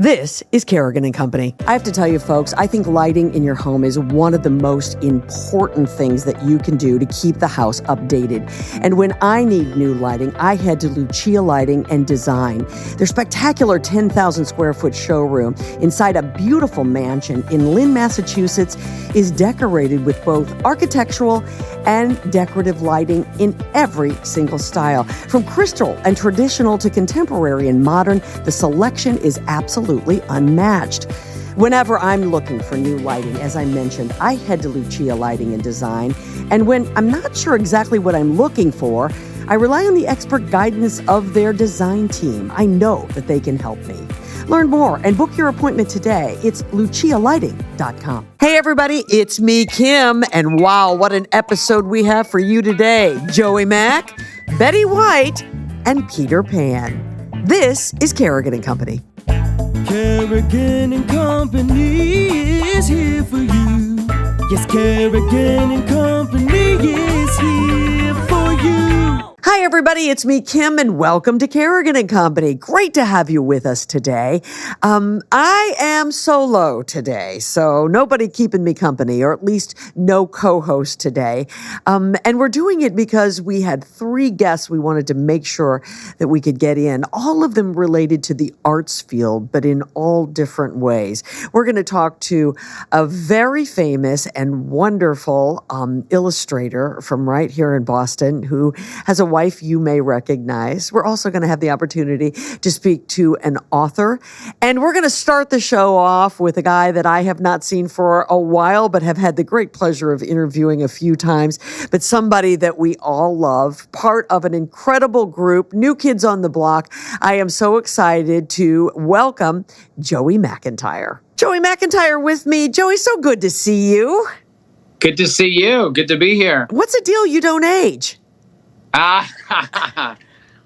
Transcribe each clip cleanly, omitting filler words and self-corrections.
This is Kerrigan & Company. I have to tell you, folks, I think lighting in your home is one of the most important things that you can do to keep the house updated. And when I need new lighting, I head to Lucia Lighting and Design. Their spectacular 10,000 square foot showroom inside a beautiful mansion in Lynn, Massachusetts is decorated with both architectural and decorative lighting in every single style. From crystal and traditional to contemporary and modern, the selection is absolutely unmatched. Whenever I'm looking for new lighting, as I mentioned, I head to Lucia Lighting and Design. And when I'm not sure exactly what I'm looking for, I rely on the expert guidance of their design team. I know that they can help me. Learn more and book your appointment today. It's lucialighting.com. Hey, everybody, it's me, Kim. And wow, what an episode we have for you today. Joey Mac, Betty White, and Peter Pan. This is Kerrigan & Company. Kerrigan & Company is here for you. Yes, Kerrigan & Company is here for you. Hi, everybody. It's me, Kim, and welcome to Kerrigan & Company. Great to have you with us today. I am solo today, so nobody keeping me company, or at least no co-host today. And we're doing it because we had 3 guests we wanted to make sure that we could get in, all of them related to the arts field, but in all different ways. We're going to talk to a very famous and wonderful illustrator from right here in Boston who has a wife you may recognize. We're also going to have the opportunity to speak to an author. And we're going to start the show off with a guy that I have not seen for a while, but have had the great pleasure of interviewing a few times, but somebody that we all love, part of an incredible group, New Kids on the Block. I am so excited to welcome Joey McIntyre. Joey McIntyre with me. Joey, so good to see you. Good to see you. Good to be here. What's the deal? You don't age.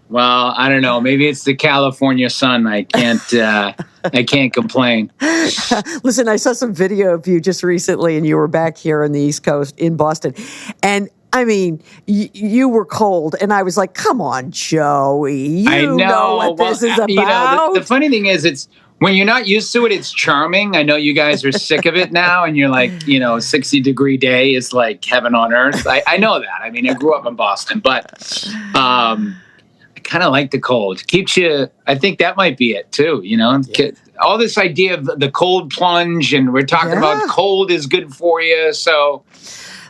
Well, I don't know. Maybe it's the California sun. I can't complain. Listen, I saw some video of you just recently, and you were back here on the East Coast in Boston. And I mean, you were cold, and I was like, come on, Joey. You know what this is about. You know, the funny thing is, it's when you're not used to it, it's charming. I know you guys are sick of it now, and you're like, 60-degree day is like heaven on earth. I know that. I mean, I grew up in Boston, but I kind of like the cold. Keeps you, I think that might be it too, All this idea of the cold plunge, and we're talking about cold is good for you, so...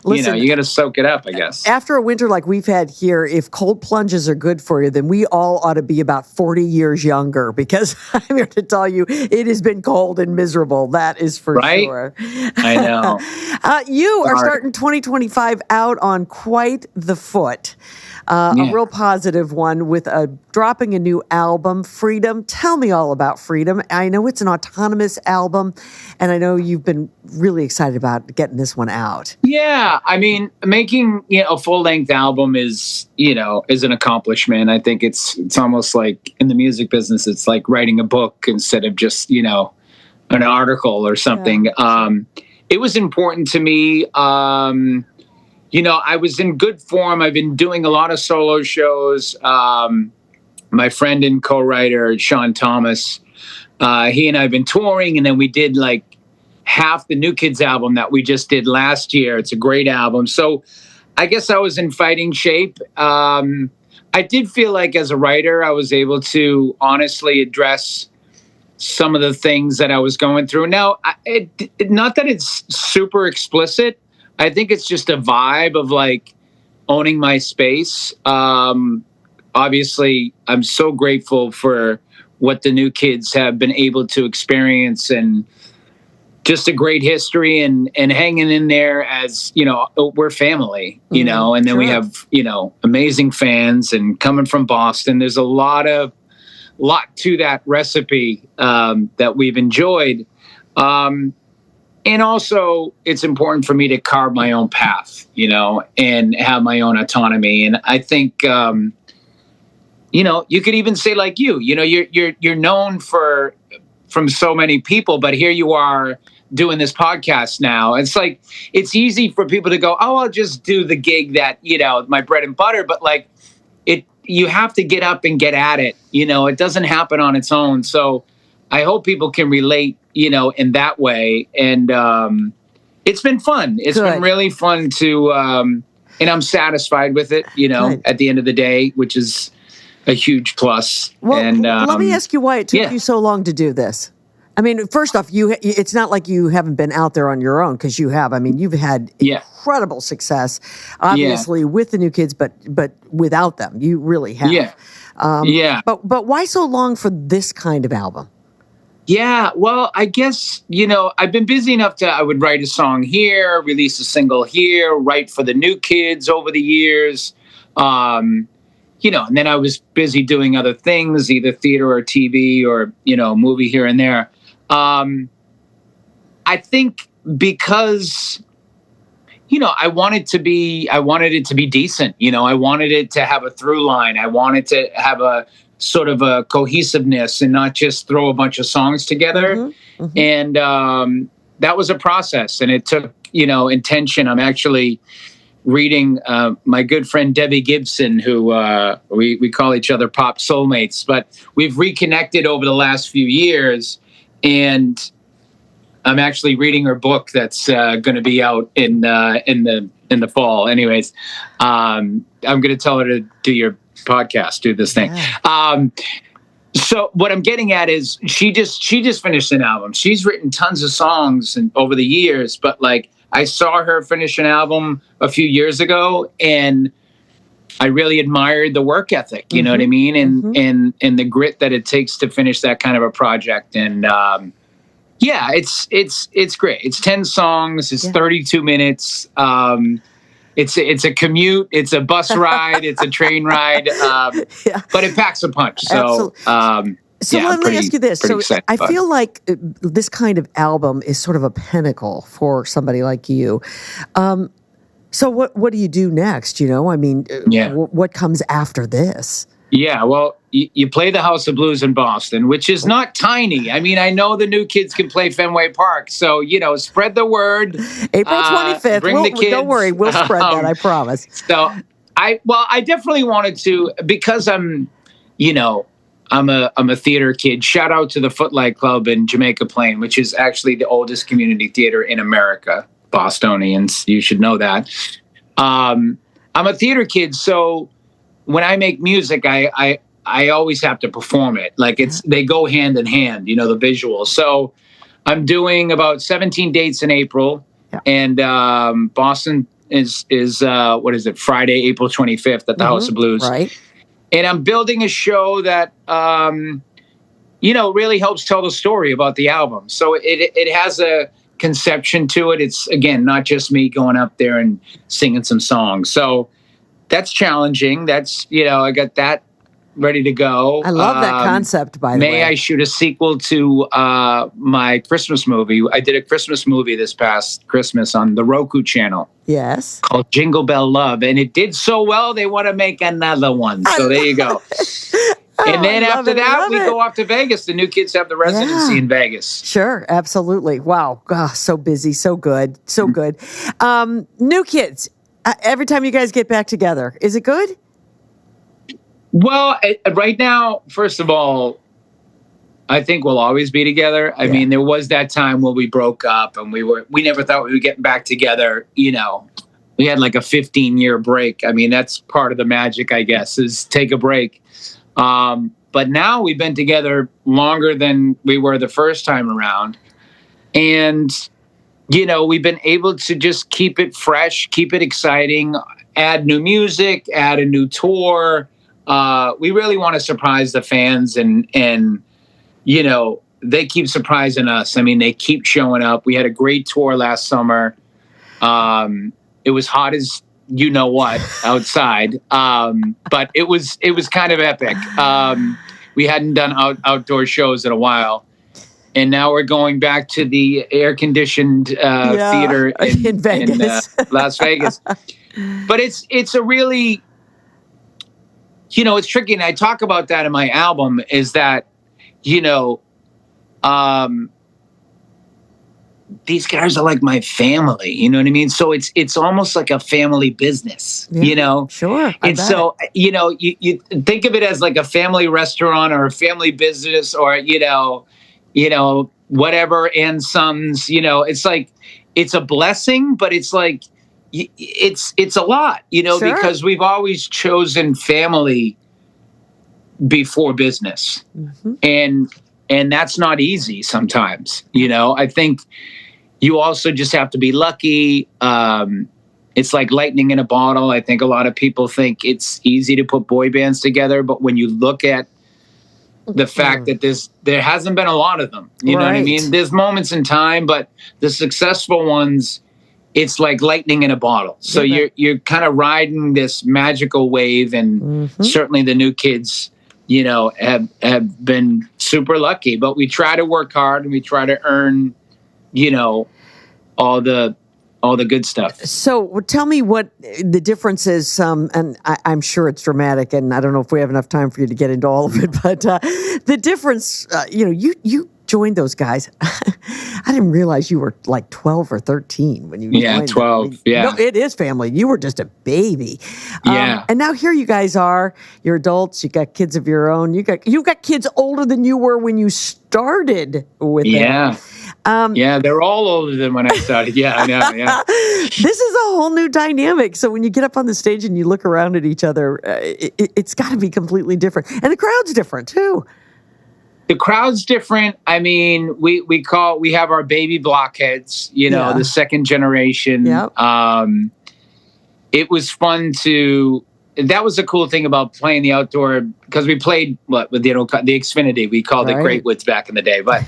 Listen, you got to soak it up, I guess. After a winter like we've had here, if cold plunges are good for you, then we all ought to be about 40 years younger, because I'm here to tell you it has been cold and miserable. That is for sure. I know. You are starting 2025 out on quite the foot. A real positive one with dropping a new album, Freedom. Tell me all about Freedom. I know it's an autonomous album, and I know you've been really excited about getting this one out. Yeah, I mean, making a full-length album is an accomplishment. I think it's almost like in the music business, it's like writing a book instead of just an article or something. Yeah. It was important to me. I was in good form. I've been doing a lot of solo shows. My friend and co-writer, Sean Thomas, he and I have been touring, and then we did like half the New Kids album that we just did last year. It's a great album. So I guess I was in fighting shape. I did feel like as a writer, I was able to honestly address some of the things that I was going through. Now, not that it's super explicit. I think it's just a vibe of like owning my space. Obviously, I'm so grateful for what the New Kids have been able to experience, and just a great history and hanging in there as, we're family, and then we have, amazing fans, and coming from Boston, there's a lot to that recipe that we've enjoyed. And also, it's important for me to carve my own path, and have my own autonomy. And I think, you could even say like you're known from so many people, but here you are doing this podcast now. It's like, it's easy for people to go, oh, I'll just do the gig that, my bread and butter. But like you have to get up and get at it. It doesn't happen on its own. So I hope people can relate, in that way. And it's been fun. It's been really fun to, and I'm satisfied with it, at the end of the day, which is a huge plus. Well, and let me ask you why it took you so long to do this. I mean, first off, it's not like you haven't been out there on your own, because you have. I mean, you've had incredible success, obviously, with the New Kids, but without them, you really have. But why so long for this kind of album? Yeah, well, I guess, I've been busy enough I would write a song here, release a single here, write for the New Kids over the years. And then I was busy doing other things, either theater or TV or, movie here and there. I think because, I wanted it to be decent. I wanted it to have a through line. I wanted to have a sort of a cohesiveness and not just throw a bunch of songs together. And that was a process, and it took, intention. I'm actually reading my good friend Debbie Gibson, who we call each other pop soulmates, but we've reconnected over the last few years, and I'm actually reading her book that's going to be out in the fall. Anyways, I'm going to tell her to do your podcast, do this thing. So what I'm getting at is she just finished an album. She's written tons of songs over the years, but like I saw her finish an album a few years ago, and I really admired the work ethic, you know what I mean? And the grit that it takes to finish that kind of a project. And it's great. It's 10 songs, it's 32 minutes. It's a commute, it's a bus ride, it's a train ride, but it packs a punch. So, let me ask you this. So I feel like this kind of album is sort of a pinnacle for somebody like you. So what do you do next? I mean, what comes after this? Yeah, well, you play the House of Blues in Boston, which is not tiny. I mean, I know the New Kids can play Fenway Park, so spread the word. April 25th. Bring the kids. Don't worry, we'll spread that. I promise. So I definitely wanted to, because I'm a theater kid. Shout out to the Footlight Club in Jamaica Plain, which is actually the oldest community theater in America. Bostonians, you should know that. I'm a theater kid, so when I make music, I always have to perform it. Like they go hand in hand, the visuals. So I'm doing about 17 dates in April, and Boston is what is it? Friday, April 25th at the House of Blues. Right. And I'm building a show that really helps tell the story about the album. So it has a conception to it. It's, again, not just me going up there and singing some songs. So that's challenging. That's, I got that ready to go. I love that concept, by the way. May I shoot a sequel to my Christmas movie? I did a Christmas movie this past Christmas on the Roku channel. Yes. Called Jingle Bell Love. And it did so well, they want to make another one. So there you go. And then after that, we go off to Vegas. The New Kids have the residency in Vegas. Sure, absolutely. Wow. Oh, so busy, so good, so good. New Kids, every time you guys get back together, is it good? Well, right now, first of all, I think we'll always be together. I mean, there was that time when we broke up and we never thought we would get back together. We had like a 15-year break. I mean, that's part of the magic, I guess, is take a break. But now we've been together longer than we were the first time around. And, we've been able to just keep it fresh, keep it exciting, add new music, add a new tour. We really want to surprise the fans and they keep surprising us. I mean, they keep showing up. We had a great tour last summer. It was hot as you know what outside. But it was kind of epic. We hadn't done outdoor shows in a while. And now we're going back to the air-conditioned theater in Vegas. In Las Vegas. But it's a really, it's tricky. And I talk about that in my album, is that, these guys are like my family, you know what I mean? So it's almost like a family business, Sure. And so, you think of it as like a family restaurant or a family business, or, whatever, and sons, it's like, it's a blessing, but it's like, it's a lot, Sure. because we've always chosen family before business. And that's not easy sometimes. I think you also just have to be lucky. It's like lightning in a bottle. I think a lot of people think it's easy to put boy bands together, but when you look at the fact that there hasn't been a lot of them, you know what I mean? There's moments in time, but the successful ones, it's like lightning in a bottle. So you're kind of riding this magical wave, and certainly the new kids, have been super lucky. But we try to work hard, and we try to earn, all the good stuff. So tell me what the difference is, and I'm sure it's dramatic, and I don't know if we have enough time for you to get into all of it, but the difference, you joined those guys. I didn't realize you were like 12 or 13 when you joined 12, them. yeah. No, it is family. You were just a baby. Yeah. And now here you guys are. You're adults. You got kids of your own. You've got kids older than you were when you started with them. Yeah, they're all older than when I started. Yeah, I know. Yeah. This is a whole new dynamic. So when you get up on the stage and you look around at each other, it's got to be completely different. And the crowd's different too. The crowd's different. I mean, we have our baby blockheads, the second generation. Yep. It was fun that was the cool thing about playing the outdoor, because we played with the Xfinity. We called it Great Woods back in the day. But,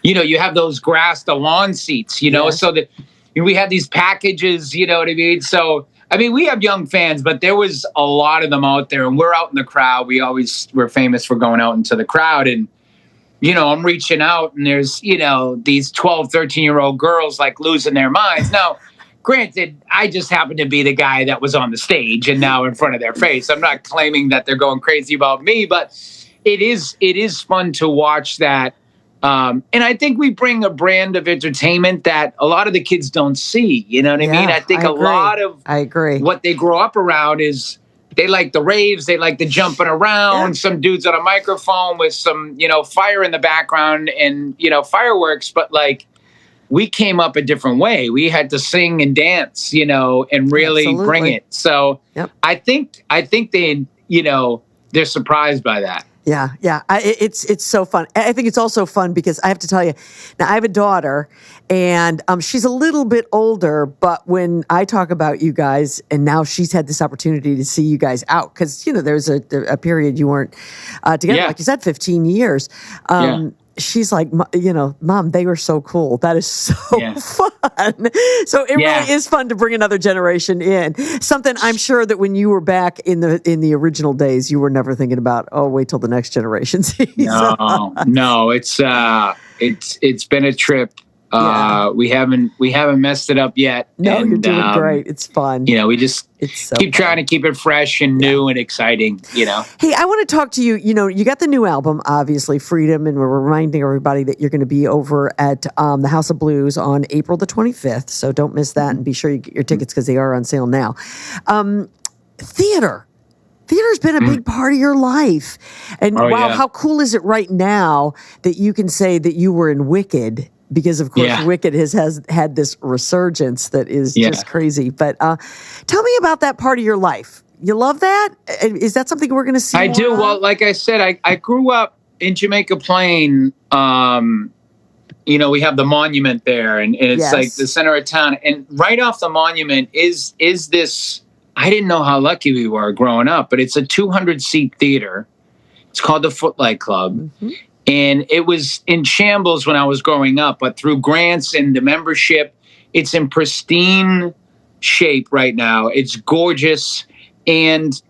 you have those the lawn seats, so that we had these packages, you know what I mean? So, I mean, we have young fans, but there was a lot of them out there, and we're out in the crowd. We're famous for going out into the crowd, and I'm reaching out, and there's, these 12, 13-year-old girls like losing their minds. Now, granted, I just happen to be the guy that was on the stage and now in front of their face. I'm not claiming that they're going crazy about me, but it is fun to watch that. And I think we bring a brand of entertainment that a lot of the kids don't see. You know what I mean? I think I agree. What they grow up around is, they like the raves. They like the jumping around. Some dudes on a microphone with some, fire in the background and, fireworks. But like, we came up a different way. We had to sing and dance, and really bring it. So I think they, they're surprised by that. Yeah. It's so fun. I think it's also fun because I have to tell you, now I have a daughter, and she's a little bit older, but when I talk about you guys, and now she's had this opportunity to see you guys out, because, there's a period you weren't together, like you said, 15 years. She's like, Mom, they were so cool. That is so fun. So it really is fun to bring another generation in. Something I'm sure that when you were back in the original days, you were never thinking about, wait till the next generation sees. No, it's been a trip. We haven't messed it up yet. No, you're doing great. It's fun. We just keep trying to keep it fresh and new and exciting, Hey, I want to talk to you. You got the new album, obviously, Freedom, and we're reminding everybody that you're going to be over at the House of Blues on April the 25th. So don't miss that, and be sure you get your tickets because they are on sale now. Theater's been a big part of your life. And how cool is it right now that you can say that you were in Wicked? Because, of course, Wicked has had this resurgence that is just crazy. But tell me about that part of your life. You love that? Is that something we're going to see? I do. Well, like I said, I grew up in Jamaica Plain. We have the monument there, and it's like the center of town. And right off the monument is this. I didn't know how lucky we were growing up, but it's a 200-seat theater. It's called the Footlight Club. Mm-hmm. And it was in shambles when I was growing up, but through grants and the membership, it's in pristine shape right now. It's gorgeous. And,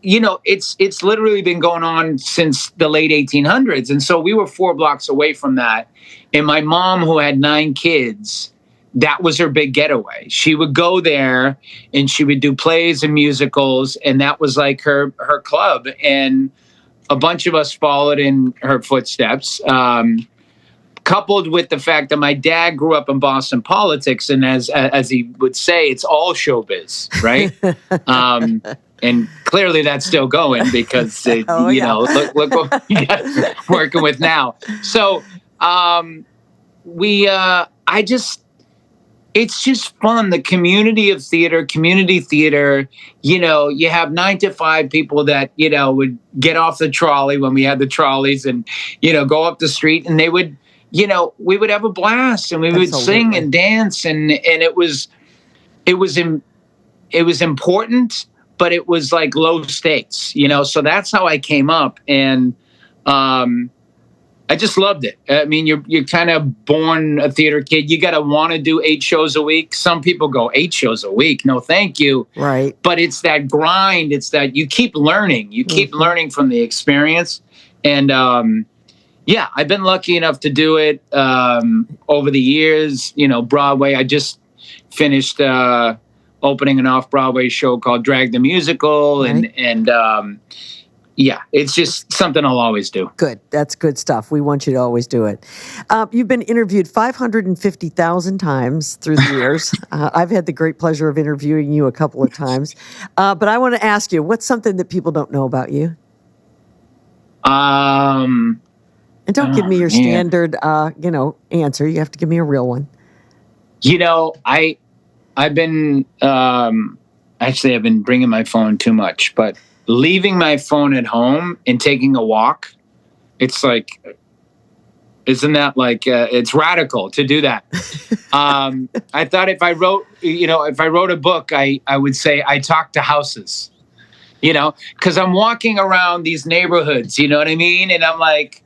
it's literally been going on since the late 1800s. And so we were 4 blocks away from that. And my mom, who had 9 kids, that was her big getaway. She would go there and she would do plays and musicals. And that was like her club. And a bunch of us followed in her footsteps, coupled with the fact that my dad grew up in Boston politics. And as he would say, it's all showbiz, right? And clearly that's still going because, look what we got working with now. So It's just fun. The community theater, you have 9 to 5 people that, would get off the trolley when we had the trolleys and, go up the street, and they would, we would have a blast, and we would sing and dance. And it was important, but it was like low stakes, so that's how I came up. And, I just loved it. I mean, you're kind of born a theater kid. You got to want to do 8 shows a week. Some people go 8 shows a week. No, thank you. Right. But it's that grind. It's that you keep learning. You keep learning from the experience. And I've been lucky enough to do it over the years. Broadway. I just finished opening an off-Broadway show called Drag the Musical, and it's just something I'll always do. Good. That's good stuff. We want you to always do it. You've been interviewed 550,000 times through the years. I've had the great pleasure of interviewing you a couple of times. But I want to ask you, what's something that people don't know about you? And don't give me your standard, answer. You have to give me a real one. I've been, actually, I've been bringing my phone too much, but leaving my phone at home and taking a walk, it's like, isn't that like, it's radical to do that. I thought if I wrote a book, I would say I talk to houses, because I'm walking around these neighborhoods, you know what I mean? And I'm like,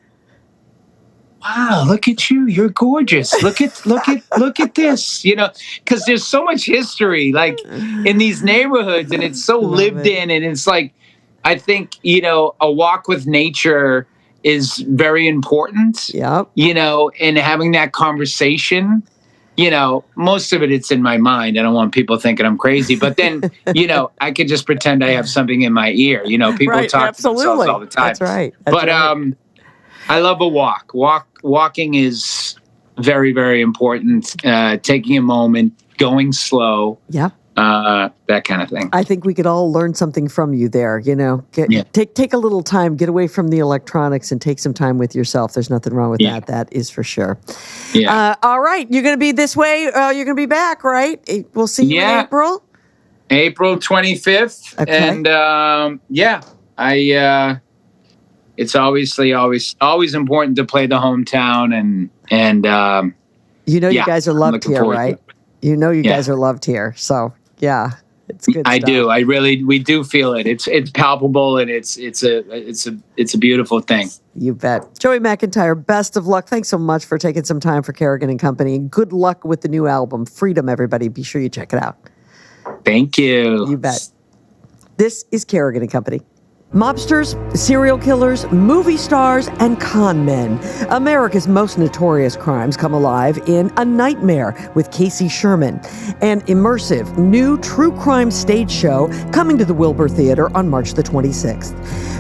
wow, look at you. You're gorgeous. Look at this, because there's so much history like in these neighborhoods, and it's so lived in. And it's like, I think, a walk with nature is very important. Yep. And having that conversation, most of it's in my mind. I don't want people thinking I'm crazy, but then, I could just pretend I have something in my ear. People right, talk absolutely. to themselves all the time. That's right. I love a walk. Walking is very, very important. Taking a moment, going slow. Yep. That kind of thing. I think we could all learn something from you there. Take a little time, get away from the electronics, and take some time with yourself. There's nothing wrong with that. That is for sure. Yeah. All right, you're going to be this way. You're going to be back, right? We'll see you in April. April 25th, okay. And it's obviously always important to play the hometown, and you guys are loved here, right? You guys are loved here, so. Yeah, it's good. I do. We do feel it. It's palpable, and it's a beautiful thing. You bet. Joey McIntyre, best of luck. Thanks so much for taking some time for Kerrigan and Company. Good luck with the new album, Freedom, everybody. Be sure you check it out. Thank you. You bet. This is Kerrigan and Company. Mobsters, serial killers, movie stars, and con men. America's most notorious crimes come alive in A Nightmare with Casey Sherman, an immersive new true crime stage show coming to the Wilbur Theater on March the 26th.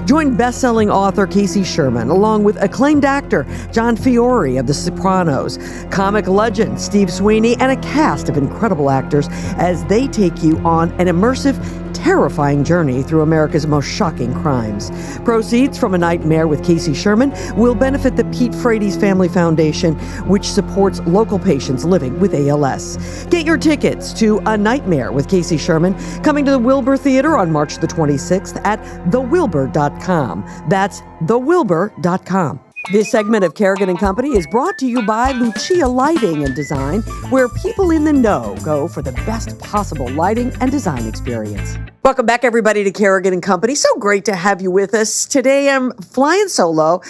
Join best-selling author Casey Sherman along with acclaimed actor John Fiore of The Sopranos, comic legend Steve Sweeney, and a cast of incredible actors as they take you on an immersive, terrifying journey through America's most shocking crimes. Proceeds from A Nightmare with Casey Sherman will benefit the Pete Frates Family Foundation, which supports local patients living with ALS. Get your tickets to A Nightmare with Casey Sherman coming to the Wilbur Theater on March the 26th at thewilbur.com. That's thewilbur.com. This segment of Kerrigan and Company is brought to you by Lucia Lighting and Design, where people in the know go for the best possible lighting and design experience. Welcome back, everybody, to Kerrigan and Company. So great to have you with us. Today, I'm flying solo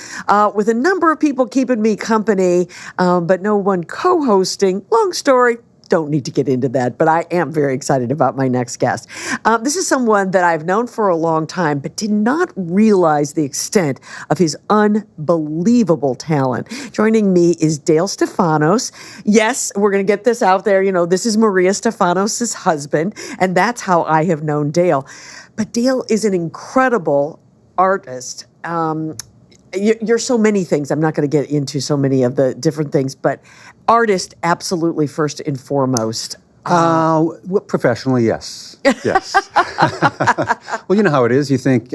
with a number of people keeping me company, but no one co-hosting. Long story. Don't need to get into that, but I am very excited about my next guest. This is someone that I've known for a long time, but did not realize the extent of his unbelievable talent. Joining me is Dale Stefanos. Yes, we're going to get this out there. This is Maria Stefanos' husband, and that's how I have known Dale. But Dale is an incredible artist. You're so many things. I'm not going to get into so many of the different things, but artist, absolutely first and foremost. Professionally, yes. Yes. Well, you know how it is. You think,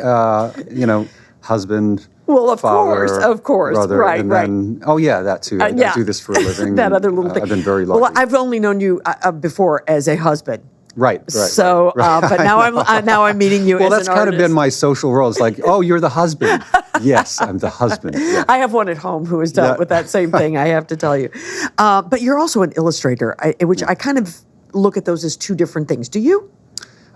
husband, Well, of father, course. brother, Right, and right. then, oh yeah, that too. I do this for a living. That and, other little thing. I've been very lucky. Well, I've only known you before as a husband. Right. So, but now I'm meeting you. Well, as that's an kind of artist. been my social role. It's like, oh, you're the husband. Yes, I'm the husband. Yeah. I have one at home who has dealt with that same thing, I have to tell you. But you're also an illustrator, which I kind of look at those as two different things. Do you?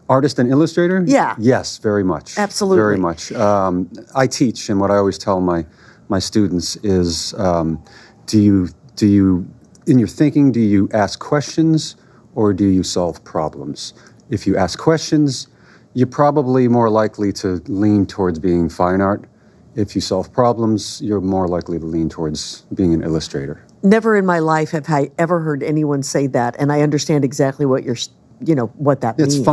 Artist and illustrator? Yeah. Yes, very much. Absolutely. Very much. I teach, and what I always tell my students is, do you, in your thinking, do you ask questions or do you solve problems? If you ask questions, you're probably more likely to lean towards being fine art. If you solve problems, you're more likely to lean towards being an illustrator. Never in my life have I ever heard anyone say that, and I understand exactly what what that means. It's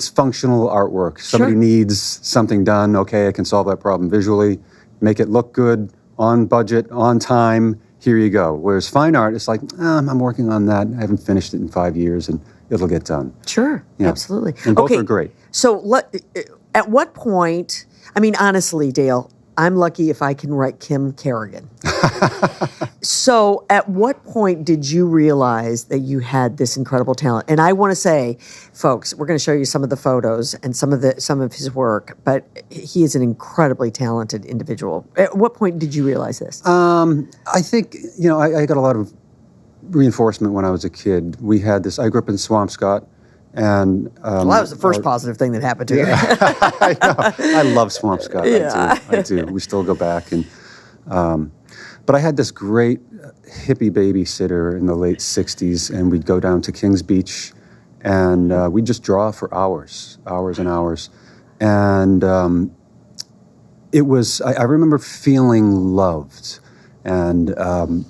functional artwork. Somebody needs something done. Okay, I can solve that problem visually, make it look good, on budget, on time. Here you go. Whereas fine art, it's like, I'm working on that. I haven't finished it in 5 years, and it'll get done. Sure, Yeah. absolutely. And both are great. So at what point, I mean, honestly, Dale, I'm lucky if I can write Kim Kerrigan. So at what point did you realize that you had this incredible talent? And I want to say, folks, we're going to show you some of the photos and some of his work, but he is an incredibly talented individual. At what point did you realize this? I think, I got a lot of reinforcement when I was a kid. We had this, I grew up in Swampscott, and well, that was the first positive thing that happened to you. I know. I love Swampscott. Yeah. I do. We still go back, and but I had this great hippie babysitter in the late '60s, and we'd go down to Kings Beach, and we'd just draw for hours and hours, and it was. I remember feeling loved, and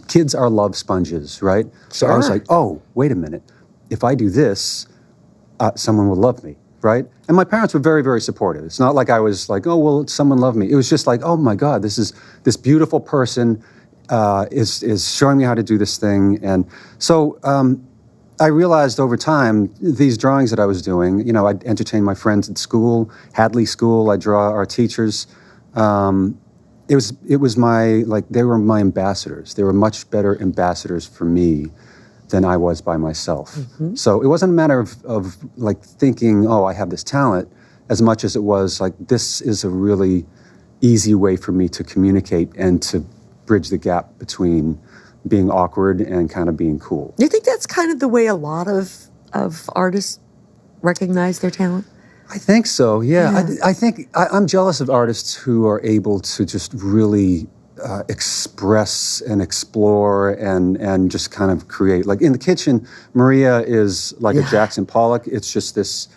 kids are love sponges, right? So I was like, oh, wait a minute, if I do this, someone will love me, right? And my parents were very, very supportive. It's not like I was like, oh, well, someone loved me. It was just like, oh my God, this beautiful person is showing me how to do this thing. And so I realized over time, these drawings that I was doing, I'd entertain my friends at school, Hadley School, I'd draw our teachers. It was they were my ambassadors. They were much better ambassadors for me than I was by myself. Mm-hmm. So it wasn't a matter of thinking, oh, I have this talent, as much as it was like, this is a really easy way for me to communicate and to bridge the gap between being awkward and kind of being cool. Do you think that's kind of the way a lot of artists recognize their talent? I think so, yeah. I think I'm jealous of artists who are able to just really express and explore and just kind of create. Like in the kitchen, Maria is like a Jackson Pollock. It's just this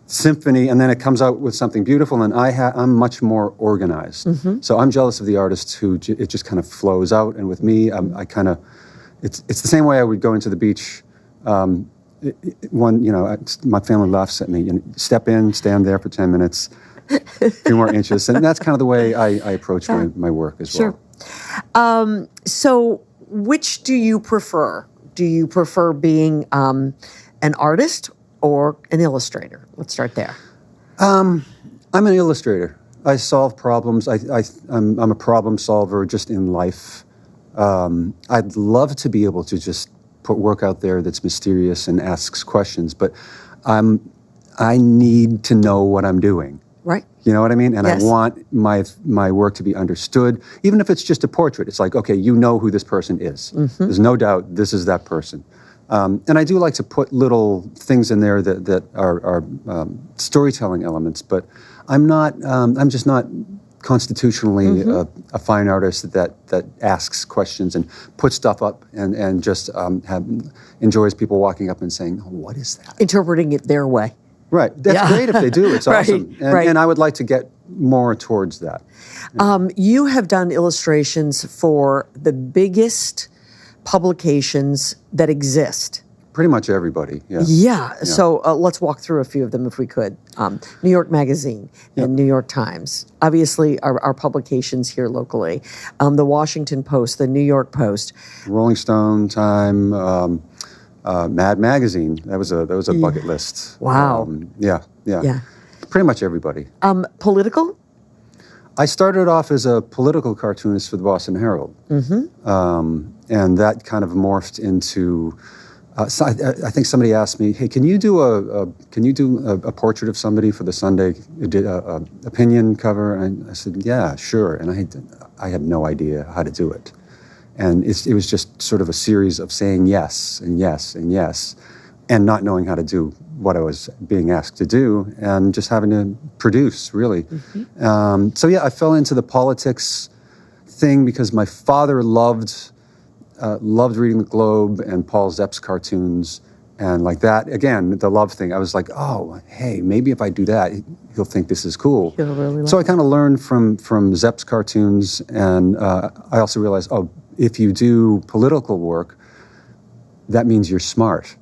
symphony, and then it comes out with something beautiful, and I'm much more organized. Mm-hmm. So I'm jealous of the artists who it just kind of flows out, and with me, I kind of, it's the same way I would go into the beach. My family laughs at me. Step in, stand there for 10 minutes, a few more inches. And that's kind of the way I approach my work as well. Sure. So which do you prefer? Do you prefer being an artist or an illustrator? Let's start there. I'm an illustrator. I solve problems. I'm a problem solver just in life. I'd love to be able to just put work out there that's mysterious and asks questions, but I need to know what I'm doing. Right. You know what I mean? And yes. I want my work to be understood, even if it's just a portrait. It's like, okay, you know who this person is. Mm-hmm. There's no doubt this is that person. And I do like to put little things in there that are storytelling elements, but I'm just not constitutionally a fine artist that asks questions and puts stuff up and just enjoys people walking up and saying, oh, what is that? Interpreting it their way. Right. That's great if they do. It's awesome. And I would like to get more towards that. You have done illustrations for the biggest publications that exist. Pretty much everybody, yeah. Yeah. So let's walk through a few of them if we could. New York Magazine and New York Times. Obviously, our publications here locally. The Washington Post, the New York Post. Rolling Stone, Time, Mad Magazine. That was a bucket list. Wow. Yeah. Pretty much everybody. Political? I started off as a political cartoonist for the Boston Herald, and that kind of morphed into. So I think somebody asked me, "Hey, can you do a portrait of somebody for the Sunday opinion cover?" And I said, "Yeah, sure." And I had no idea how to do it, and it was just sort of a series of saying yes and yes and yes, and not knowing how to do what I was being asked to do, and just having to produce, really. So yeah, I fell into the politics thing because my father loved reading the Globe and Paul Zepp's cartoons, and like that, again, the love thing. I was like, oh, hey, maybe if I do that, he'll think this is cool. He'll really So I kind of learned from Zepp's cartoons, and I also realized, oh, if you do political work, that means you're smart.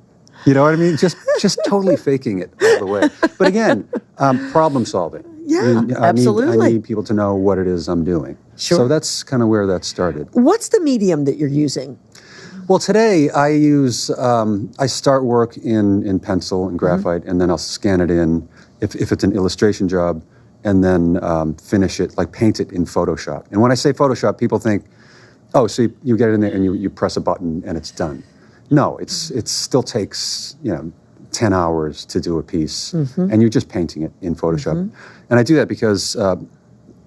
You know what I mean? Just totally faking it all the way. But again, problem solving. Yeah, absolutely. I need people to know what it is I'm doing. Sure. So that's kind of where that started. What's the medium that you're using? Well, today I use, I start work in pencil and graphite, and then I'll scan it in if it's an illustration job, and then finish it, like paint it in Photoshop. And when I say Photoshop, people think, oh, so you get it in there and you press a button and it's done. No, it still takes 10 hours to do a piece, and you're just painting it in Photoshop. And I do that because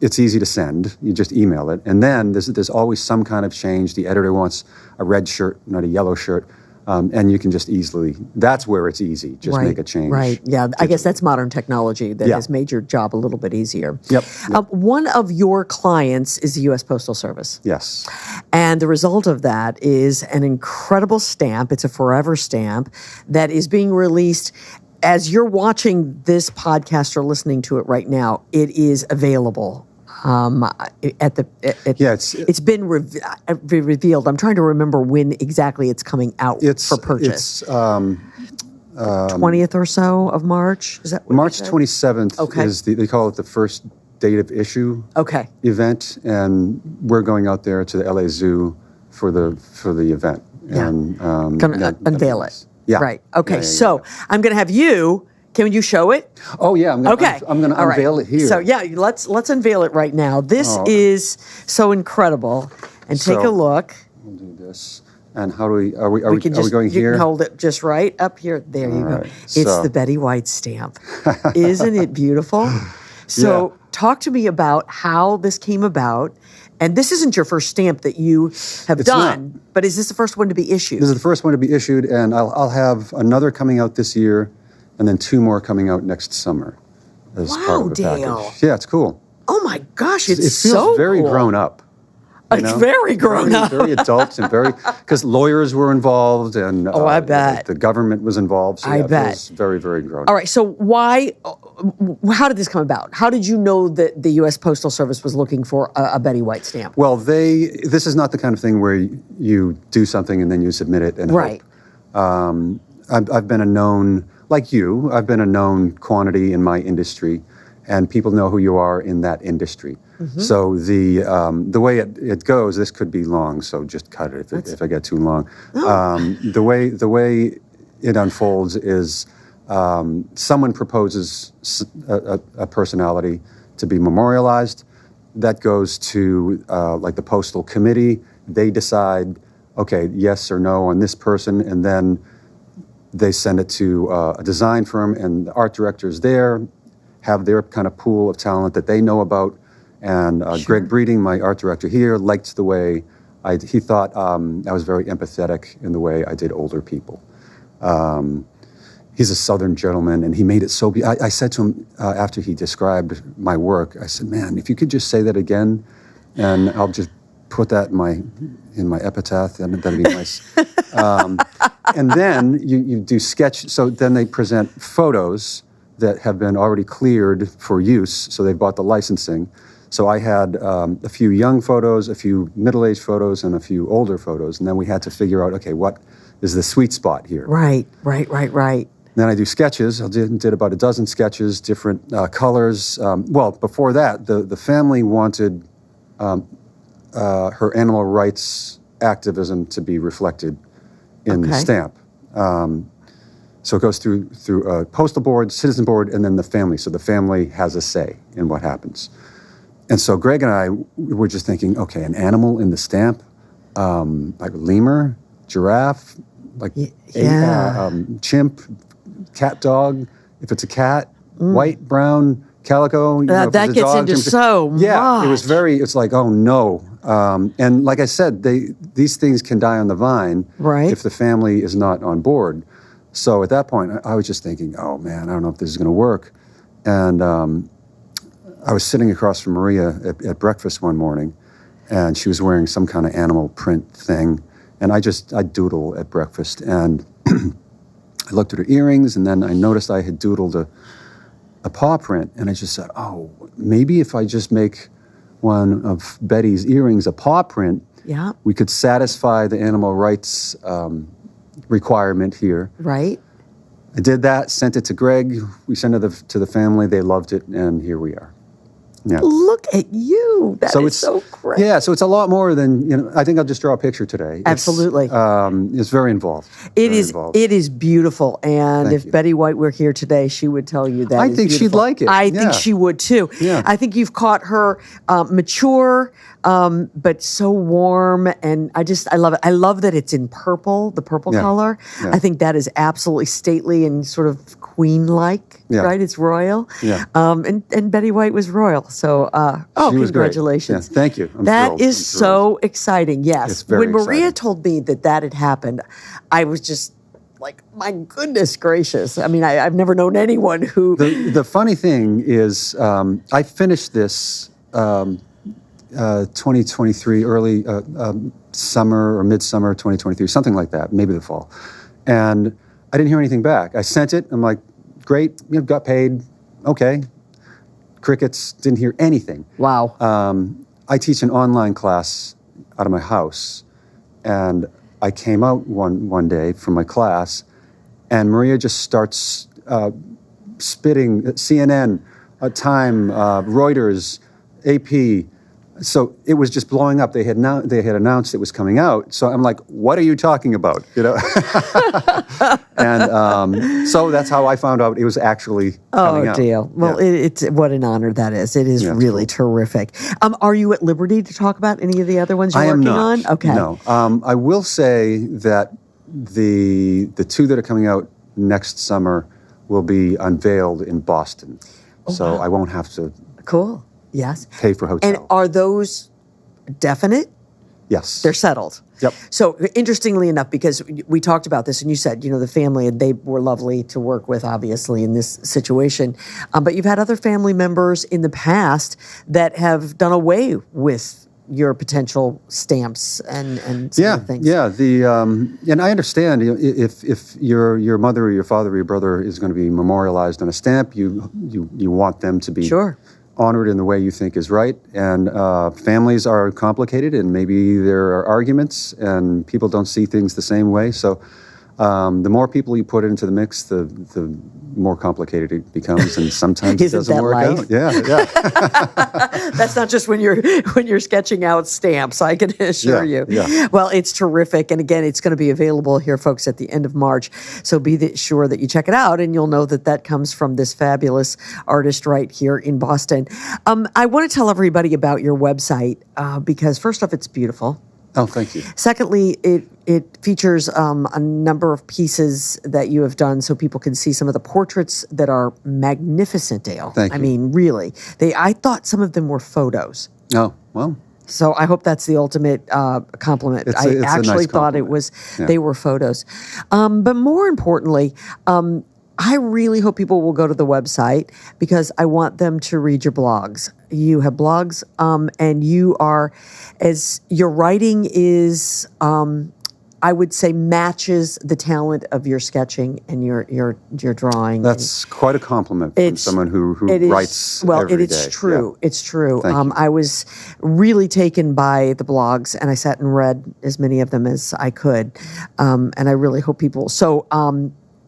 it's easy to send. You just email it, and then there's always some kind of change. The editor wants a red shirt, not a yellow shirt, and you can just easily. That's where it's easy. Just make a change. Right. Yeah. I guess that's modern technology that has made your job a little bit easier. Yep. One of your clients is the U.S. Postal Service. Yes. And the result of that is an incredible stamp. It's a forever stamp that is being released. As you're watching this podcast or listening to it right now, it is available. It's been revealed. I'm trying to remember when exactly it's coming out for purchase. It's 20th or so of March. Is that what March 27th? Okay. Is they call it the first date of issue. Okay. Event, and we're going out there to the LA Zoo for the event. Yeah. And gonna unveil it. Yeah. Right. Okay. Yeah. I'm going to have you. Can you show it? Oh yeah. I'm gonna All unveil it here. So yeah, let's unveil it right now. This is so incredible. And take a look. We'll do this. And how do we? Are we going here? You can hold it just right up here. There you go. Right. It's the Betty White stamp. Isn't it beautiful? So talk to me about how this came about. And this isn't your first stamp that you have done, but is this the first one to be issued? This is the first one to be issued, and I'll have another coming out this year, and then 2 more coming out next summer as part of the package. Yeah, it's cool. Oh my gosh, it feels so very cool. grown up. It's very grown up. Very adult, and because lawyers were involved, and I bet the government was involved. So I bet. It feels very, very grown up. All right, so how did this come about? How did you know that the U.S. Postal Service was looking for a Betty White stamp? Well, this is not the kind of thing where you do something and then you submit it and hope. I've been a known, like you, I've been a known quantity in my industry, and people know who you are in that industry. So the way it goes, this could be long, so just cut it if I get too long. The way it unfolds is someone proposes a personality to be memorialized. That goes to like the postal committee. They decide, okay, yes or no on this person, and then they send it to a design firm, and the art directors there have their kind of pool of talent that they know about. And Greg Breeding, my art director here, liked the way he thought I was very empathetic in the way I did older people. He's a Southern gentleman, and he made it so. I said to him after he described my work, I said, "Man, if you could just say that again, and I'll just put that in my epitaph, and that'd be nice." And then you do sketch. So then they present photos that have been already cleared for use. So they've bought the licensing. So I had a few young photos, a few middle-aged photos, and a few older photos, and then we had to figure out, okay, what is the sweet spot here? Right. Then I do sketches. I did about a dozen sketches, different colors. Well, before that, the family wanted her animal rights activism to be reflected in the stamp. So it goes through a postal board, citizen board, and then the family. So the family has a say in what happens. And so Greg and I were just thinking, okay, an animal in the stamp, like lemur, giraffe, like chimp, cat, dog. If it's a cat, white, brown, calico. You know, that gets into so much. Yeah, it's like, oh no. And like I said, these things can die on the vine if the family is not on board. So at that point, I was just thinking, oh man, I don't know if this is going to work. And I was sitting across from Maria at breakfast one morning, and she was wearing some kind of animal print thing. And I doodle at breakfast, and I looked at her earrings, and then I noticed I had doodled a paw print, and I just said, oh, maybe if I just make one of Betty's earrings a paw print, we could satisfy the animal rights requirement here. Right. I did that, sent it to Greg. We sent it to the family. They loved it, and here we are. Yeah. Look at you. That is so great. Yeah, so it's a lot more than, I think I'll just draw a picture today. Absolutely. It's very involved. It is beautiful. And if Betty White were here today, she would tell you that. I think she'd like it. I think she would too. Yeah. I think you've caught her mature, but so warm. And I love it. I love that it's in purple, the purple color. Yeah. I think that is absolutely stately and sort of queen-like, right? It's royal. Yeah. And Betty White was royal. So, congratulations. Yeah, thank you. That is so exciting. Yes. It's very exciting. When Maria told me that had happened, I was just like, my goodness gracious. I mean, I've never known anyone who... The funny thing is, I finished this 2023, early summer or midsummer 2023, something like that, maybe the fall. And I didn't hear anything back. I sent it. I'm like, great, got paid. Okay. Crickets, didn't hear anything. Wow. I teach an online class out of my house, and I came out one day from my class, and Maria just starts spitting CNN, Time, Reuters, AP. So it was just blowing up. They had announced it was coming out. So I'm like, what are you talking about? And so that's how I found out it was actually coming out. Oh, deal. Well, it's what an honor that is. It is really terrific. Are you at liberty to talk about any of the other ones you're working on? Okay. No. I will say that the two that are coming out next summer will be unveiled in Boston. Oh, so wow. I won't have to. Cool. Yes. Pay for hotel. And are those definite? Yes. They're settled. Yep. So interestingly enough, because we talked about this and you said, the family, and they were lovely to work with, obviously, in this situation. But you've had other family members in the past that have done away with your potential stamps and some things. Yeah. And I understand if your mother or your father or your brother is going to be memorialized on a stamp, you want them to be honored in the way you think is right. And families are complicated, and maybe there are arguments, and people don't see things the same way. So the more people you put into the mix, the more complicated it becomes, and sometimes it doesn't work out. Yeah. That's not just when you're sketching out stamps, I can assure you. Yeah. Well, it's terrific, and again, it's going to be available here, folks, at the end of March. So be sure that you check it out, and you'll know that comes from this fabulous artist right here in Boston. I want to tell everybody about your website because first off, it's beautiful. Oh, thank you. Secondly, it features a number of pieces that you have done so people can see some of the portraits that are magnificent, Dale. Thank you. I mean, really. I thought some of them were photos. Oh, well. So I hope that's the ultimate compliment. I actually thought it was they were photos. But more importantly, I really hope people will go to the website because I want them to read your blogs. You have blogs, and your writing is, I would say, matches the talent of your sketching and your drawing. That's quite a compliment from someone who writes every day. It's true. Yeah. It's true. I was really taken by the blogs, and I sat and read as many of them as I could, and I really hope people. So.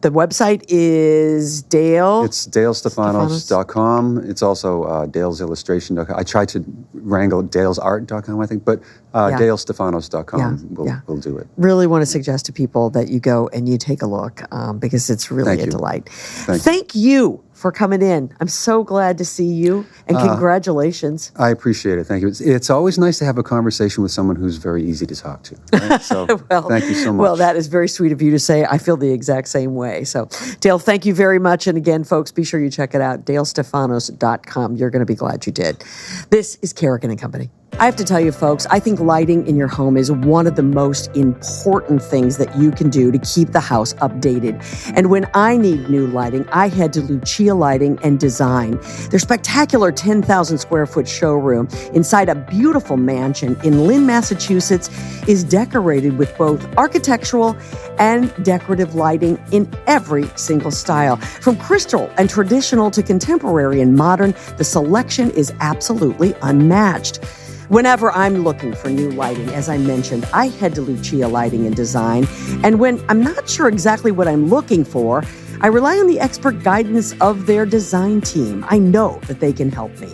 The website is Dale. It's DaleStefanos.com. It's also Dale'sIllustration.com. I tried to wrangle Dale'sArt.com, I think, but DaleStefanos.com will do it. Really want to suggest to people that you go and you take a look because it's really a delight. Thank you for coming in. I'm so glad to see you, and congratulations. I appreciate it. Thank you. It's always nice to have a conversation with someone who's very easy to talk to. Right? So thank you so much. Well, that is very sweet of you to say. I feel the exact same way. So, Dale, thank you very much. And again, folks, be sure you check it out, DaleStefanos.com. You're going to be glad you did. This is Kerrigan and Company. I have to tell you, folks, I think lighting in your home is one of the most important things that you can do to keep the house updated. And when I need new lighting, I head to Lucia Lighting and Design. Their spectacular 10,000 square foot showroom inside a beautiful mansion in Lynn, Massachusetts is decorated with both architectural and decorative lighting in every single style. From crystal and traditional to contemporary and modern, the selection is absolutely unmatched. Whenever I'm looking for new lighting, as I mentioned, I head to Lucia Lighting and Design. And when I'm not sure exactly what I'm looking for, I rely on the expert guidance of their design team. I know that they can help me.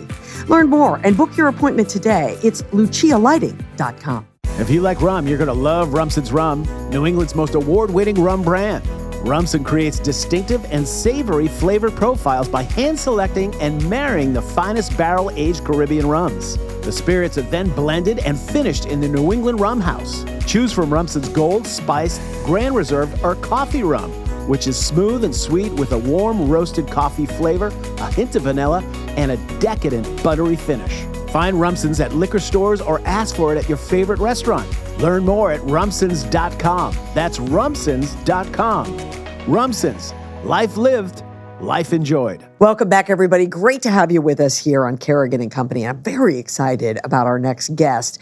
Learn more and book your appointment today. It's lucialighting.com. If you like rum, you're going to love Rumson's Rum, New England's most award-winning rum brand. Rumson creates distinctive and savory flavor profiles by hand-selecting and marrying the finest barrel-aged Caribbean rums. The spirits are then blended and finished in the New England Rum House. Choose from Rumson's Gold, Spiced, Grand Reserve, or Coffee Rum, which is smooth and sweet with a warm roasted coffee flavor, a hint of vanilla, and a decadent buttery finish. Find Rumson's at liquor stores or ask for it at your favorite restaurant. Learn more at rumsons.com. That's rumsons.com. Rumsons. Life lived, life enjoyed. Welcome back, everybody. Great to have you with us here on Kerrigan and Company. I'm very excited about our next guest.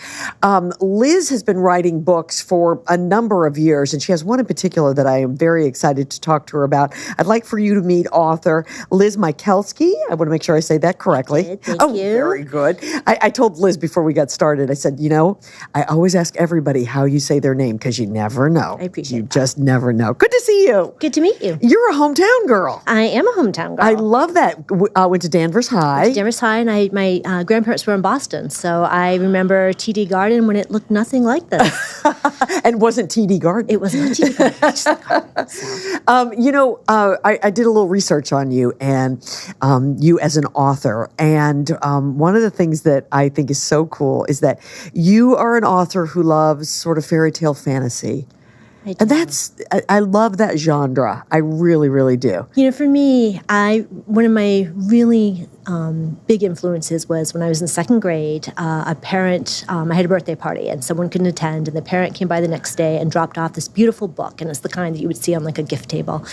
Liz has been writing books for a number of years, and she has one in particular that I am very excited to talk to her about. I'd like for you to meet author Liz Melski. I want to make sure I say that correctly. Thank you. Very good. I told Liz before we got started, I said, I always ask everybody how you say their name because you never know. I appreciate You that. just never know. Good to see you. Good to meet you. You're a hometown girl. I am a hometown girl. I love that. Went to Danvers High. Danvers High, and my grandparents were in Boston, so I remember TD Garden when it looked nothing like this. And wasn't TD Garden. It was not TD Garden. Just the garden, so. I did a little research on you and you as an author. And one of the things that I think is so cool is that you are an author who loves sort of fairy tale fantasy. And I love that genre. I really, really do. For me, one of my really big influences was when I was in second grade, a parent, I had a birthday party and someone couldn't attend, and the parent came by the next day and dropped off this beautiful book, and it's the kind that you would see on like a gift table.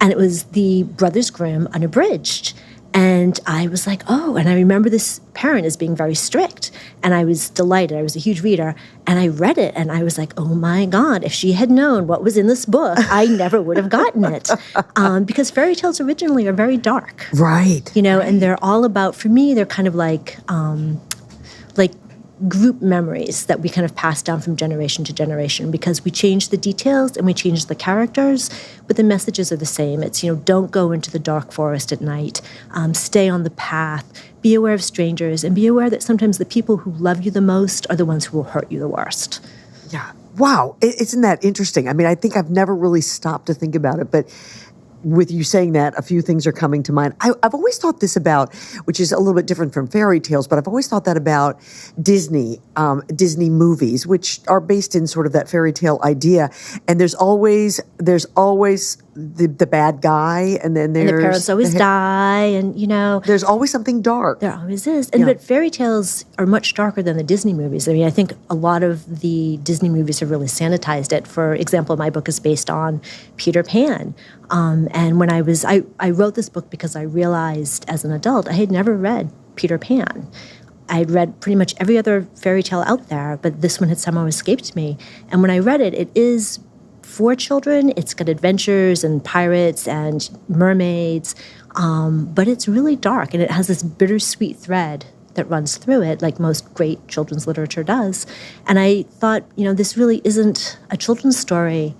And it was the Brothers Grimm Unabridged. And I was like, oh, and I remember this parent as being very strict. And I was delighted. I was a huge reader. And I read it, and I was like, oh, my God, if she had known what was in this book, I never would have gotten it. Because fairy tales originally are very dark. Right. And they're all about, for me, they're kind of like group memories that we kind of pass down from generation to generation because we change the details and we change the characters, but the messages are the same. It's, don't go into the dark forest at night. Stay on the path. Be aware of strangers and be aware that sometimes the people who love you the most are the ones who will hurt you the worst. Yeah. Wow. Isn't that interesting? I mean, I think I've never really stopped to think about it, but with you saying that, a few things are coming to mind. I've always thought this about, which is a little bit different from fairy tales, but I've always thought that about Disney movies, which are based in sort of that fairy tale idea. And there's always the bad guy, and then there's... And the parents always die, and, There's always something dark. There always is. But fairy tales are much darker than the Disney movies. I mean, I think a lot of the Disney movies have really sanitized it. For example, my book is based on Peter Pan. And when I wrote this book because I realized as an adult I had never read Peter Pan. I had read pretty much every other fairy tale out there, but this one had somehow escaped me. And when I read it, it is for children. It's got adventures and pirates and mermaids, but it's really dark, and it has this bittersweet thread that runs through it, like most great children's literature does. And I thought, this really isn't a children's story.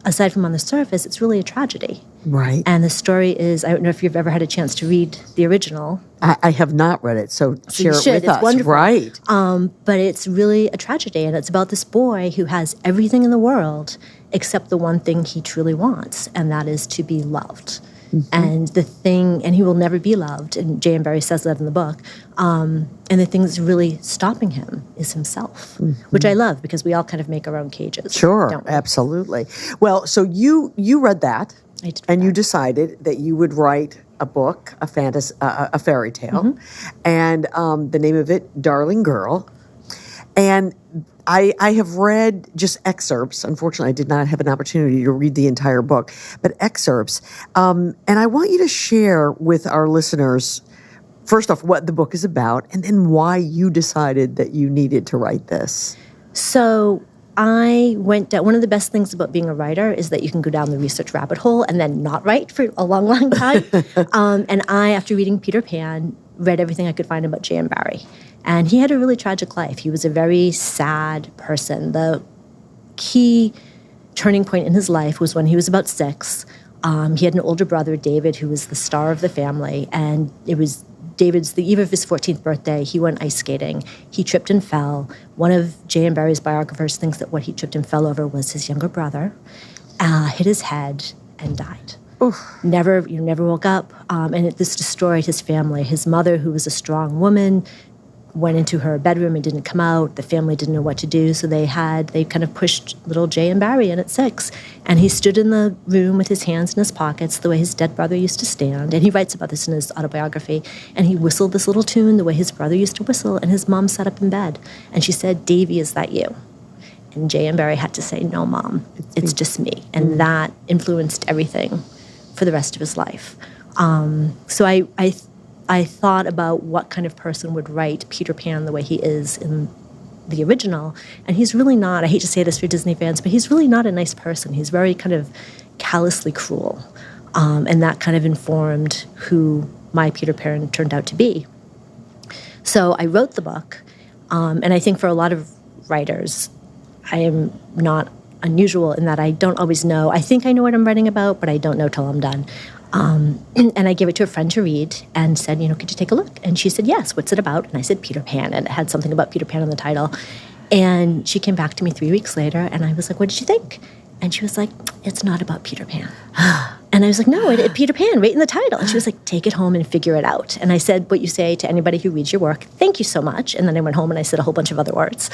Aside from on the surface, it's really a tragedy. Right. And the story is, I don't know if you've ever had a chance to read the original. I have not read it, so share it with it's us. Wonderful. Right. But it's really a tragedy, and it's about this boy who has everything in the world except the one thing he truly wants, and that is to be loved. and he will never be loved, and J.M. Barrie says that in the book, and the thing that's really stopping him is himself, which I love because we all kind of make our own cages. Sure, don't we? absolutely. Well, so you read that, I did and that. you decided that you would write a book, a fairy tale, and the name of it, Darling Girl. And I have read just excerpts. Unfortunately, I did not have an opportunity to read the entire book, but excerpts. And I want you to share with our listeners, first off, what the book is about, and then why you decided that you needed to write this. So I went down, one of the best things about being a writer is that you can go down the research rabbit hole and then not write for a long, long time. And I, after reading Peter Pan, read everything I could find about J.M. Barrie. And he had a really tragic life. He was a very sad person. The key turning point in his life was when he was about 6. He had an older brother, David, who was the star of the family. And it was David's, the eve of his 14th birthday, he went ice skating. He tripped and fell. One of J.M. Barrie's biographers thinks that what he tripped and fell over was his younger brother, hit his head, and died. Oof. Never woke up. And this destroyed his family. His mother, who was a strong woman, went into her bedroom and didn't come out. The family didn't know what to do, so they kind of pushed little J.M. Barrie in at 6. And he stood in the room with his hands in his pockets, the way his dead brother used to stand. And he writes about this in his autobiography. And he whistled this little tune the way his brother used to whistle, and his mom sat up in bed. And she said, "Davy, is that you?" And J.M. Barrie had to say, "No, Mom, it's just me." And that influenced everything for the rest of his life. So I thought about what kind of person would write Peter Pan the way he is in the original. And he's really not, I hate to say this for Disney fans, but he's really not a nice person. He's very kind of callously cruel. And that kind of informed who my Peter Pan turned out to be. So I wrote the book. And I think for a lot of writers, I am not unusual in that I don't always know. I think I know what I'm writing about, but I don't know till I'm done. And I gave it to a friend to read and said, could you take a look? And she said, yes, what's it about? And I said, Peter Pan. And it had something about Peter Pan in the title. And she came back to me 3 weeks later, and I was like, what did you think? And she was like, it's not about Peter Pan. And I was like, no, it Peter Pan, right in the title. And she was like, take it home and figure it out. And I said what you say to anybody who reads your work, thank you so much. And then I went home and I said a whole bunch of other words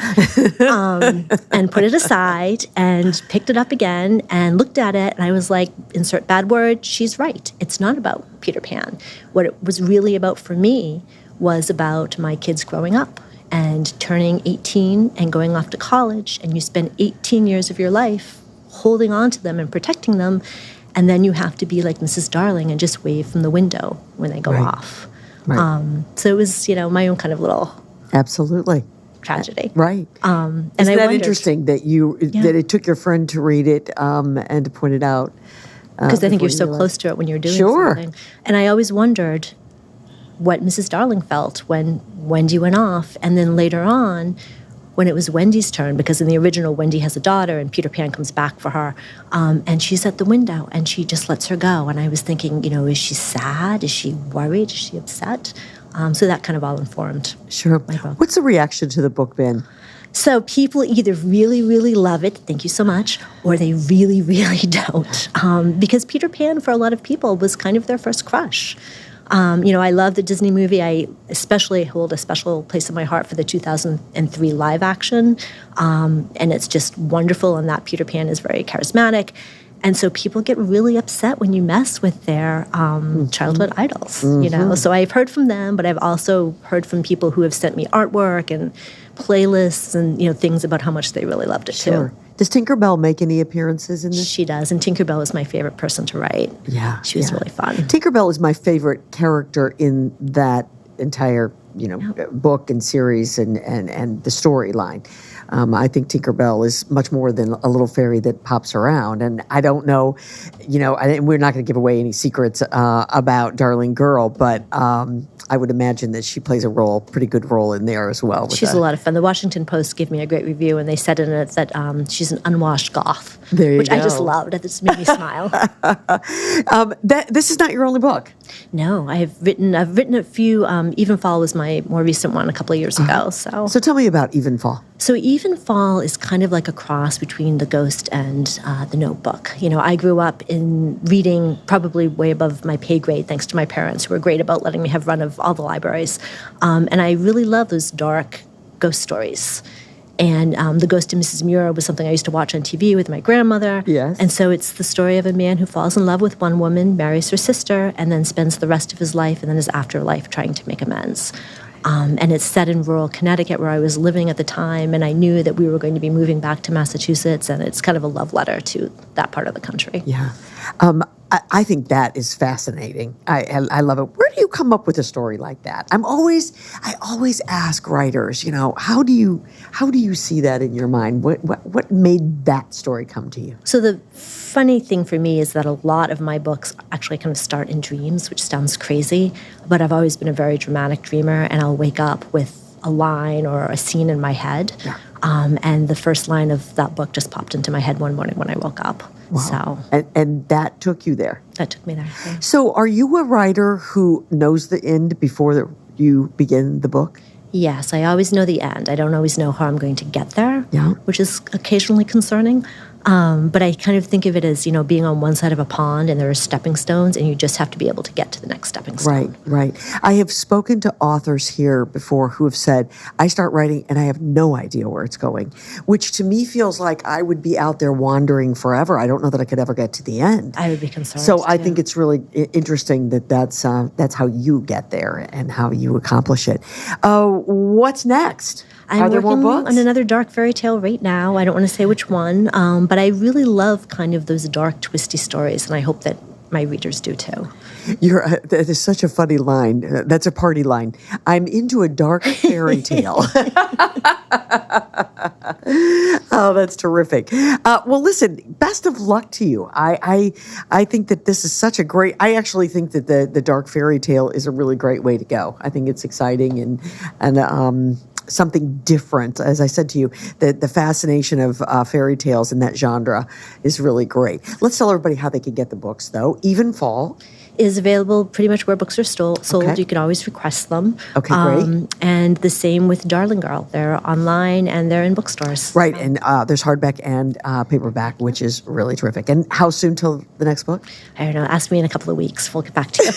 and put it aside and picked it up again and looked at it. And I was like, insert bad word, she's right. It's not about Peter Pan. What it was really about for me was about my kids growing up and turning 18 and going off to college. And you spend 18 years of your life holding on to them and protecting them. And then you have to be like Mrs. Darling and just wave from the window when they go off. Right. So it was, my own kind of little absolutely tragedy. Right. And Isn't I that wondered, interesting that that it took your friend to read it and to point it out? Because I think you're so close to it when you're doing something. And I always wondered what Mrs. Darling felt when Wendy went off. And then later on, when it was Wendy's turn, because in the original, Wendy has a daughter and Peter Pan comes back for her, and she's at the window and she just lets her go. And I was thinking, is she sad? Is she worried? Is she upset? So that kind of all informed my book. What's the reaction to the book been? So people either really, really love it, thank you so much, or they really, really don't. Because Peter Pan, for a lot of people, was kind of their first crush. I love the Disney movie. I especially hold a special place in my heart for the 2003 live action. And it's just wonderful, and that Peter Pan is very charismatic. And so people get really upset when you mess with their childhood idols, So I've heard from them, but I've also heard from people who have sent me artwork and playlists and, things about how much they really loved it too. Does Tinkerbell make any appearances in this? She does, and Tinkerbell is my favorite person to write. Yeah. She was really fun. Tinkerbell is my favorite character in that entire, book and series and the storyline. I think Tinkerbell is much more than a little fairy that pops around. And I don't know, we're not going to give away any secrets about Darling Girl, but I would imagine that she plays a pretty good role in there as well. She's a lot of fun. The Washington Post gave me a great review, and they said in it that she's an unwashed goth. There you which I just go. loved. It just made me smile. This is not your only book. No, I've written a few. Even Fall was my more recent one a couple of years ago. So tell me about Even Fall. So Even Fall is kind of like a cross between The Ghost and The Notebook. You know, I grew up in reading probably way above my pay grade, thanks to my parents, who were great about letting me have run of all the libraries. And I really love those dark ghost stories. And The Ghost of Mrs. Muir was something I used to watch on TV with my grandmother. Yes. And so it's the story of a man who falls in love with one woman, marries her sister, and then spends the rest of his life and then his afterlife trying to make amends. And it's set in rural Connecticut where I was living at the time, and I knew that we were going to be moving back to Massachusetts, and it's kind of a love letter to that part of the country. Yeah. I think that is fascinating. I love it. Where do you come up with a story like that? I always ask writers, you know, how do you see that in your mind? What made that story come to you? So the funny thing for me is that a lot of my books actually kind of start in dreams, which sounds crazy, but I've always been a very dramatic dreamer, and I'll wake up with a line or a scene in my head. Yeah. And the first line of that book just popped into my head one morning when I woke up. Wow. So And that took you there. that took me there. Yeah. So are you a writer who knows the end before you begin the book? Yes, I always know the end. I don't always know how I'm going to get there, Yeah. which is occasionally concerning. But I kind of think of it as, you know, being on one side of a pond and there are stepping stones and you just have to be able to get to the next stepping stone. Right. I have spoken to authors here before who have said, I start writing and I have no idea where it's going, which to me feels like I would be out there wandering forever. I don't know that I could ever get to the end. I would be concerned. So I too. think it's really interesting that that's how you get there and how you accomplish it. What's next? I'm Are there more working books? on another dark fairy tale right now. I don't want to say which one, but I really love kind of those dark, twisty stories, and I hope that my readers do too. That is such a funny line. That's a party line. I'm into a dark fairy tale. Oh, that's terrific. Well, listen, best of luck to you. I think that this is such a great, I actually think that the dark fairy tale is a really great way to go. I think it's exciting and something different. As I said to you, the fascination of fairy tales in that genre is really great. Let's tell everybody how they can get the books, though. Even Fall is available pretty much where books are sold. Okay. You can always request them. Okay, great. And the same with Darling Girl. They're online and they're in bookstores. Right, and there's hardback and paperback, which is really terrific. And how soon till the next book? I don't know. Ask me in a couple of weeks. We'll get back to you.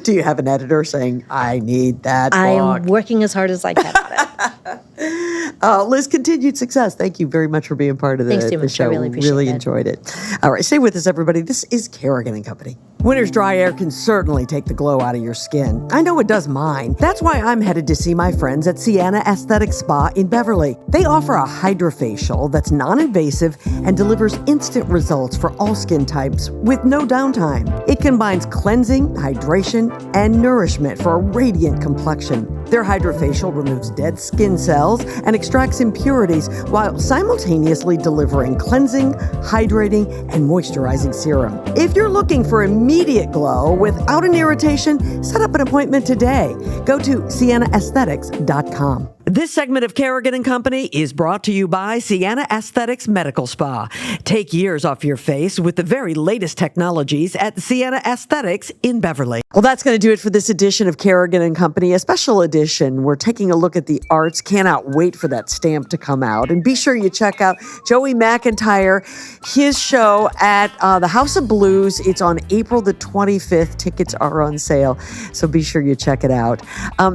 Do you have an editor saying, I need that I'm book? working as hard as I can on it. Liz, continued success. Thank you very much for being part of Thanks so the much. I show. really appreciate it. Enjoyed it. All right, stay with us, everybody. This is Kerrigan and Company. Winter's dry air can certainly take the glow out of your skin. I know it does mine. That's why I'm headed to see my friends at Sienna Aesthetic Spa in Beverly. They offer a hydrofacial that's non-invasive and delivers instant results for all skin types with no downtime. It combines cleansing, hydration, and nourishment for a radiant complexion. Their hydrofacial removes dead skin cells and extracts impurities while simultaneously delivering cleansing, hydrating, and moisturizing serum. If you're looking for immediate glow without an irritation, set up an appointment today. Go to siennaesthetics.com. This segment of Kerrigan and Company is brought to you by Sienna Aesthetics Medical Spa. Take years off your face with the very latest technologies at Sienna Aesthetics in Beverly. Well, that's going to do it for this edition of Kerrigan and Company, a special edition. We're taking a look at the arts. Cannot wait for that stamp to come out. And be sure you check out Joey McIntyre, his show at the House of Blues. It's on April the 25th. Tickets are on sale, so be sure you check it out.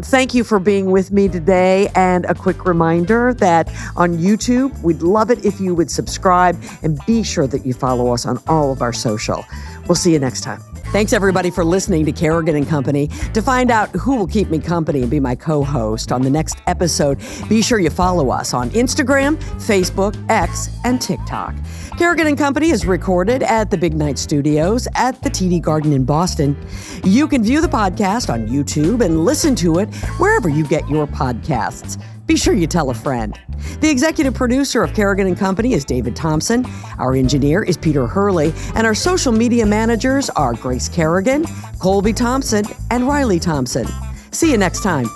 Thank you for being with me today. And a quick reminder that on YouTube, we'd love it if you would subscribe and be sure that you follow us on all of our social. We'll see you next time. Thanks, everybody, for listening to Kerrigan and Company. To find out who will keep me company and be my co-host on the next episode, be sure you follow us on Instagram, Facebook, X, and TikTok. Kerrigan and Company is recorded at the Big Night Studios at the TD Garden in Boston. You can view the podcast on YouTube and listen to it wherever you get your podcasts. Be sure you tell a friend. The executive producer of Kerrigan and Company is David Thompson. Our engineer is Peter Hurley, and our social media managers are Grace Kerrigan, Colby Thompson, and Riley Thompson. See you next time.